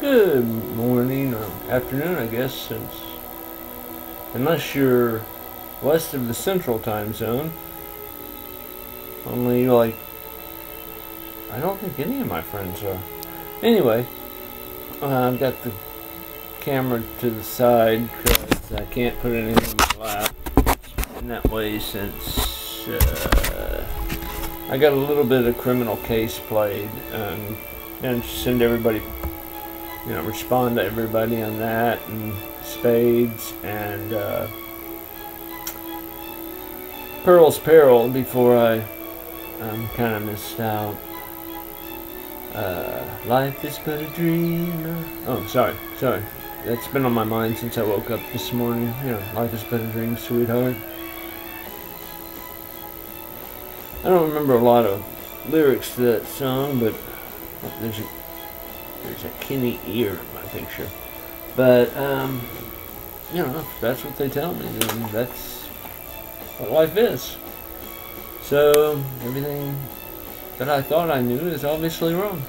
Good morning or afternoon, I guess, since unless you're west of the central time zone. Only like I don't think any of my friends are. Anyway, I've got the camera to the side because I can't put anything in my lap. In that way, since I got a little bit of Criminal Case played, and send everybody, respond to everybody on that, and Spades, and Pearl's Peril before I'm kind of missed out. Life is but a dream. Oh, sorry. That's been on my mind since I woke up this morning. Life is but a dream, sweetheart. I don't remember a lot of lyrics to that song, but there's a Kenny ear in my picture. But if that's what they tell me, then that's what life is. So everything that I thought I knew is obviously wrong.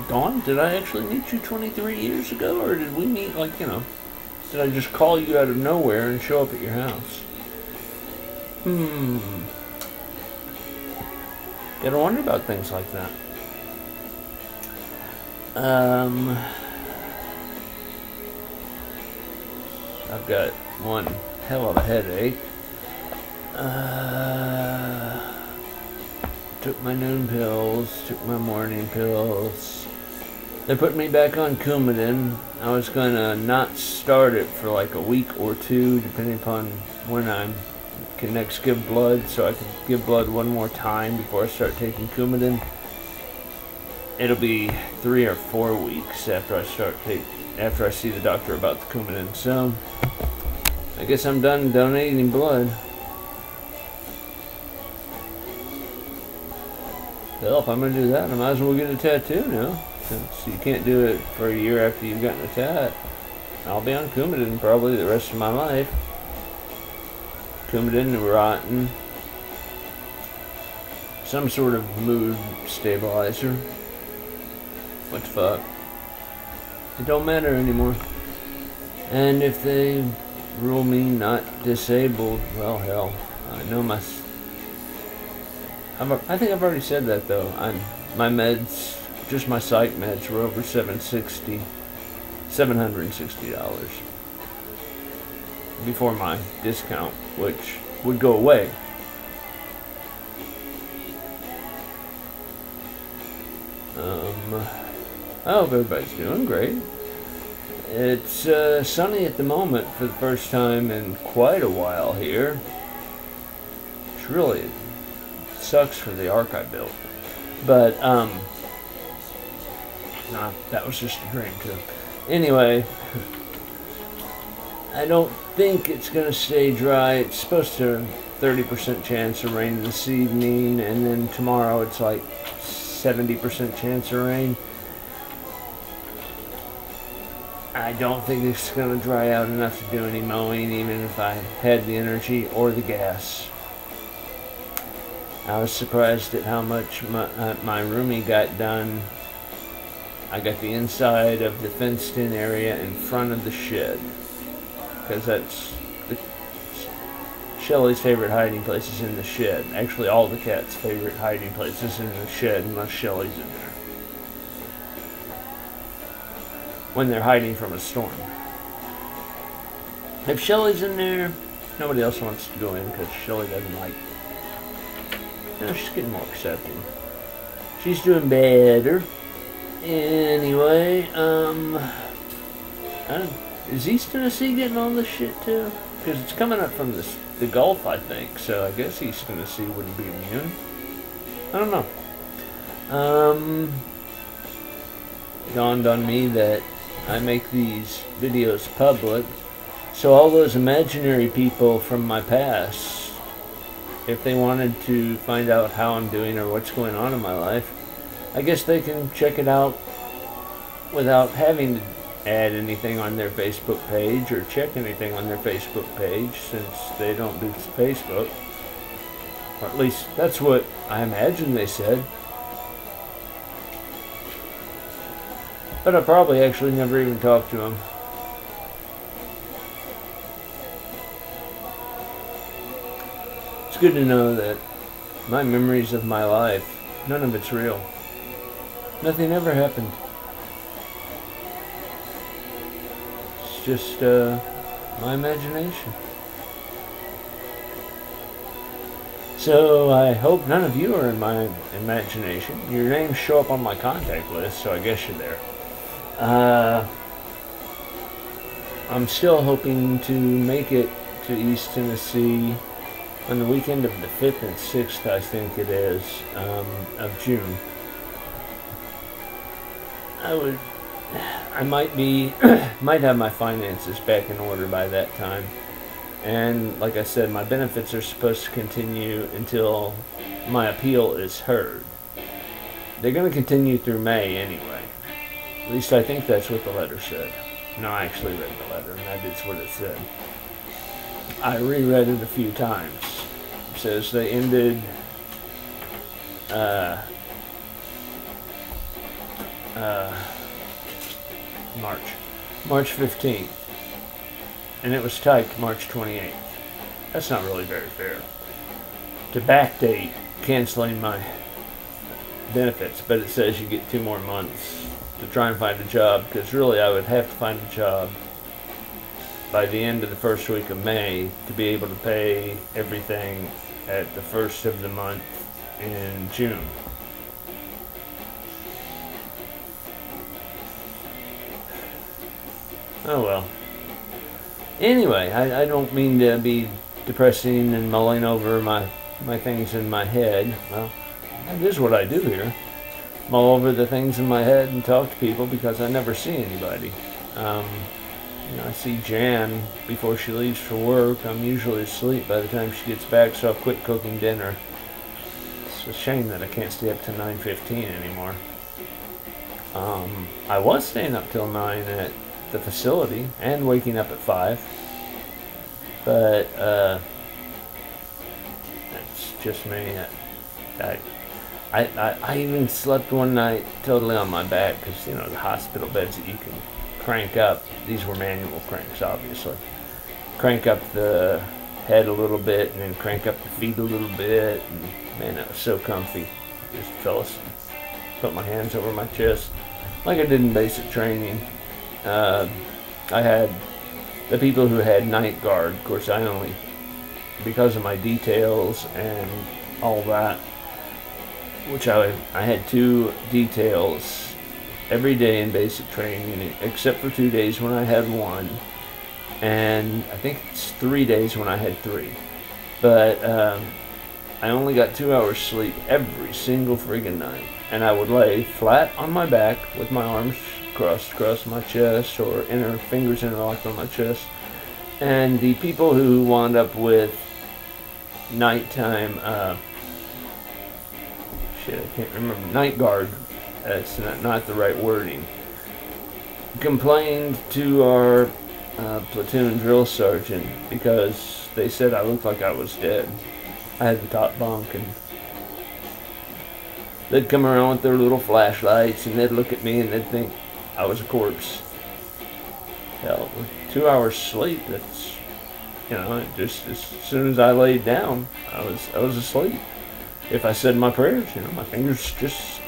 Dawn, did I actually meet you 23 years ago, or did we meet did I just call you out of nowhere and show up at your house? You gotta wonder about things like that. I've got one hell of a headache. Took my noon pills, took my morning pills. They put me back on Coumadin. I was going to not start it for like a week or two, depending upon when I can next give blood, so I can give blood one more time before I start taking Coumadin. It'll be 3 or 4 weeks after I see the doctor about the Coumadin. So I guess I'm done donating blood. Hell, if I'm going to do that, I might as well get a tattoo now. Since you can't do it for a year after you've gotten a tat. I'll be on Coumadin probably the rest of my life. Coumadin, Neurontin, some sort of mood stabilizer. What the fuck? It don't matter anymore. And if they rule me not disabled, well, hell, I know I think I've already said that though. My meds, just my psych meds, were over $760 before my discount, which would go away. I hope everybody's doing great. It's sunny at the moment for the first time in quite a while here. It's really sucks for the ark I built. But, that was just a dream too. Anyway, I don't think it's going to stay dry. It's supposed to 30% chance of rain this evening, and then tomorrow it's like 70% chance of rain. I don't think it's going to dry out enough to do any mowing, even if I had the energy or the gas. I was surprised at how much my roomie got done. I got the inside of the fenced-in area in front of the shed, because that's Shelly's favorite hiding place is in the shed. Actually, all the cats' favorite hiding place is in the shed, unless Shelly's in there. When they're hiding from a storm. If Shelly's in there, nobody else wants to go in because Shelly doesn't like. She's getting more accepting. She's doing better. Anyway, is East Tennessee getting all this shit too? Because it's coming up from the Gulf, I think. So I guess East Tennessee wouldn't be immune. I don't know. Dawned on me that I make these videos public, so all those imaginary people from my past, if they wanted to find out how I'm doing or what's going on in my life, I guess they can check it out without having to add anything on their Facebook page or check anything on their Facebook page, since they don't do Facebook. Or at least that's what I imagine they said. But I probably actually never even talked to him. It's good to know that my memories of my life, none of it's real. Nothing ever happened. It's just my imagination. So I hope none of you are in my imagination. Your names show up on my contact list, so I guess you're there. I'm still hoping to make it to East Tennessee on the weekend of the 5th and 6th, I think it is, of June. I might have my finances back in order by that time. And like I said, my benefits are supposed to continue until my appeal is heard. They're going to continue through May anyway. At least I think that's what the letter said. No, I actually read the letter, and that is what it said. I reread it a few times. It says they ended March 15th, and it was typed March 28th. That's not really very fair to backdate canceling my benefits, but it says you get 2 more months to try and find a job, because really I would have to find a job by the end of the first week of May to be able to pay everything at the first of the month in June. Oh well. Anyway, I don't mean to be depressing and mulling over my things in my head. Well, that is what I do here. Mull over the things in my head and talk to people because I never see anybody. I see Jan before she leaves for work. I'm usually asleep by the time she gets back, so I'll quit cooking dinner. It's a shame that I can't stay up to 9:15 anymore. I was staying up till 9 at the facility and waking up at 5. But that's just me. I even slept one night totally on my back because, the hospital beds that you can crank up, these were manual cranks, obviously. Crank up the head a little bit and then crank up the feet a little bit. And, man, that was so comfy. Just fell asleep. Put my hands over my chest like I did in basic training. I had the people who had night guard. Of course, I only, because of my details and all that, which I had 2 details every day in basic training, except for 2 days when I had 1, and I think it's 3 days when I had 3. But I only got 2 hours sleep every single friggin' night, and I would lay flat on my back with my arms crossed across my chest, or fingers interlocked on my chest. And the people who wound up with nighttime, I can't remember, night guard, that's not the right wording, complained to our platoon drill sergeant because they said I looked like I was dead. I had the top bunk, and they'd come around with their little flashlights and they'd look at me and they'd think I was a corpse. Hell, 2 hours sleep, that's, just as soon as I laid down, I was asleep. If I said my prayers, my fingers just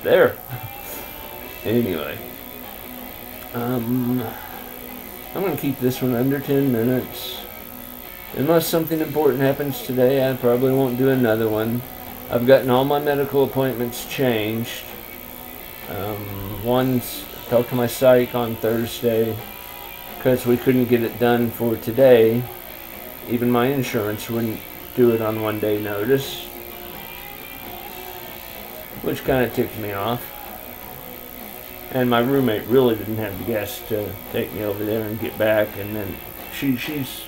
there. Anyway, I'm going to keep this one under 10 minutes. Unless something important happens today, I probably won't do another one. I've gotten all my medical appointments changed. One's talked to my psych on Thursday because we couldn't get it done for today. Even my insurance wouldn't do it on 1 day notice, which kind of ticked me off. And my roommate really didn't have the gas to take me over there and get back, and then she's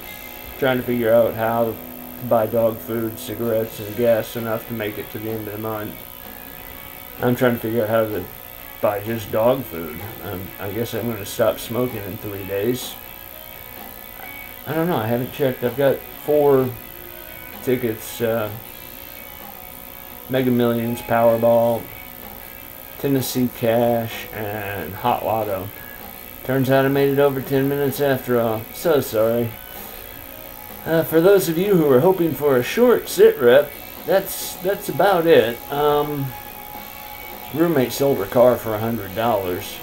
trying to figure out how to buy dog food, cigarettes, and gas enough to make it to the end of the month. I'm trying to figure out how to buy just dog food. I guess I'm going to stop smoking in 3 days. I don't know, I haven't checked. I've got 4 tickets Mega Millions, Powerball, Tennessee Cash, and Hot Lotto. Turns out I made it over 10 minutes after all. So sorry. For those of you who are hoping for a short sit rep, that's about it. Roommate sold her car for $100.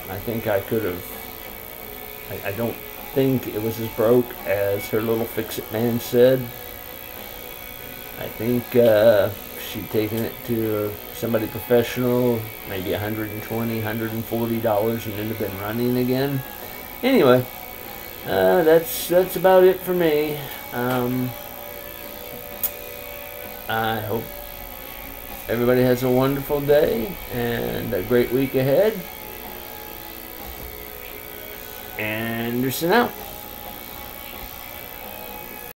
I think I could have. I don't think it was as broke as her little fix-it man said. I think she'd taken it to somebody professional, maybe $120, $140, and then have been running again. Anyway, that's about it for me. I hope everybody has a wonderful day and a great week ahead. Anderson out.